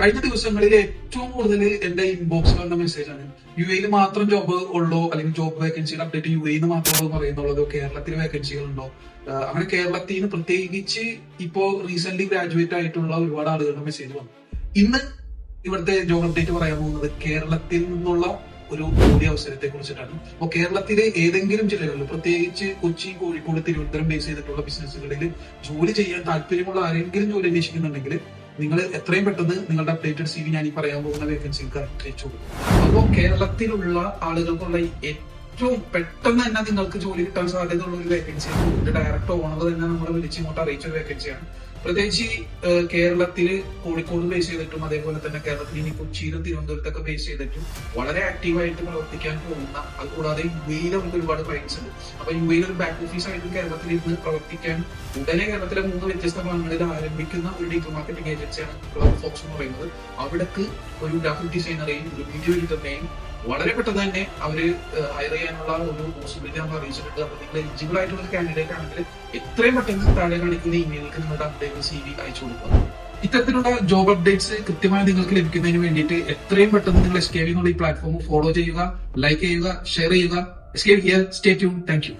കഴിഞ്ഞ ദിവസങ്ങളിൽ ഏറ്റവും കൂടുതൽ എന്റെ ഇൻബോക്സിൽ വന്ന മെസ്സേജാണ് UAE മാത്രം ജോബ് ഉള്ളോ, അല്ലെങ്കിൽ ജോബ് വേക്കൻസിയുടെ അപ്ഡേറ്റ് UAE മാത്രമേ പറയുന്നുള്ളതോ, കേരളത്തിൽ വേക്കൻസികൾ ഉണ്ടോ? അങ്ങനെ കേരളത്തിൽ നിന്ന് പ്രത്യേകിച്ച് ഇപ്പോ റീസെന്റ് ഗ്രാജുവേറ്റ് ആയിട്ടുള്ള ഒരുപാട് ആളുകളുടെ മെസ്സേജ് വന്നു. ഇന്ന് ഇവിടുത്തെ ജോബ് അപ്ഡേറ്റ് പറയാൻ പോകുന്നത് കേരളത്തിൽ നിന്നുള്ള ഒരു ജോലി അവസരത്തെ കുറിച്ചിട്ടാണ്. അപ്പോൾ കേരളത്തിലെ ഏതെങ്കിലും ജില്ലകളിൽ, പ്രത്യേകിച്ച് കൊച്ചി, കോഴിക്കോട്, തിരുവനന്തപുരം ബേസ് ചെയ്തിട്ടുള്ള ബിസിനസ്സുകളിൽ ജോലി ചെയ്യാൻ താല്പര്യമുള്ള ആരെങ്കിലും ജോലി അന്വേഷിക്കുന്നുണ്ടെങ്കിൽ നിങ്ങൾ എത്രയും പെട്ടെന്ന് നിങ്ങളുടെ അപ്ഡേറ്റഡ് CV ഞാൻ ഈ പറയാൻ പോകുന്ന വേക്കൻസിക്ക് അയച്ചു കൊടുക്കും. അപ്പോൾ കേരളത്തിലുള്ള ആളുകൾക്കുള്ള ഏറ്റവും പെട്ടെന്ന് തന്നെ നിങ്ങൾക്ക് ജോലി കിട്ടാൻ സാധ്യതയുള്ള ഒരു വേക്കൻസിയാണ്. ഇതിന്റെ ഡയറക്ടർ ഓണർ തന്നെ നമ്മളെ വിളിച്ചിങ്ങോട്ട് അറിയിച്ച ഒരു വേക്കൻസിയാണ്. പ്രത്യേകിച്ച് കേരളത്തില് കോഴിക്കോട് ബേസ് ചെയ്തിട്ടും, അതേപോലെ തന്നെ കേരളത്തിൽ ഇനി കൊച്ചിയിലും തിരുവനന്തപുരത്തൊക്കെ ബേസ് ചെയ്തിട്ടും വളരെ ആക്റ്റീവായിട്ട് പ്രവർത്തിക്കാൻ പോകുന്ന, അതുകൂടാതെ UAE നമുക്ക് ഒരുപാട് ക്ലയൻസ് ഉണ്ട്. അപ്പൊ UAE ഒരു ബാക്ക് ഓഫീസ് ആയിട്ട് കേരളത്തിൽ ഇരുന്ന് പ്രവർത്തിക്കാൻ ഉടനെ കേരളത്തിലെ 3 വ്യത്യസ്ത ഭാഗങ്ങളിൽ ആരംഭിക്കുന്ന ഒരു ഡിജിറ്റൽ മാർക്കറ്റിംഗ് ഏജൻസിയാണ് ക്ലബ് ഫോക്സ് എന്ന് പറയുന്നത്. അവിടേക്ക് ഒരു ഗ്രാഫിക് ഡിസൈനറെയും ഒരു വീഡിയോ എഡിറ്ററിനെയും വളരെ പെട്ടെന്ന് തന്നെ അവര് ഹയർ ചെയ്യാനുള്ള ഒരു പോസിബിലിറ്റി നമ്മൾ അറിയിച്ചിട്ടുണ്ട്. അപ്പൊ നിങ്ങൾ എലിജിബിൾ ആയിട്ടുള്ള ഒരു കാൻഡിഡേറ്റ് ആണെങ്കിൽ എത്രയും പെട്ടെന്ന് താഴെ കാണിക്കുന്ന ഇമെയിലേക്ക് നിങ്ങളുടെ അപ്ഡേറ്റ് CV അയച്ചു കൊടുക്കുക. ഇത്തരത്തിലുള്ള ജോബ് അപ്ഡേറ്റ്സ് കൃത്യമായി നിങ്ങൾക്ക് ലഭിക്കുന്നതിന് വേണ്ടിയിട്ട് എത്രയും പെട്ടെന്ന് നിങ്ങൾ SKV എന്നുള്ള ഈ പ്ലാറ്റ്ഫോം ഫോളോ ചെയ്യുക, ലൈക്ക് ചെയ്യുക, ഷെയർ ചെയ്യുക. SKV here, stay tune. Thank you.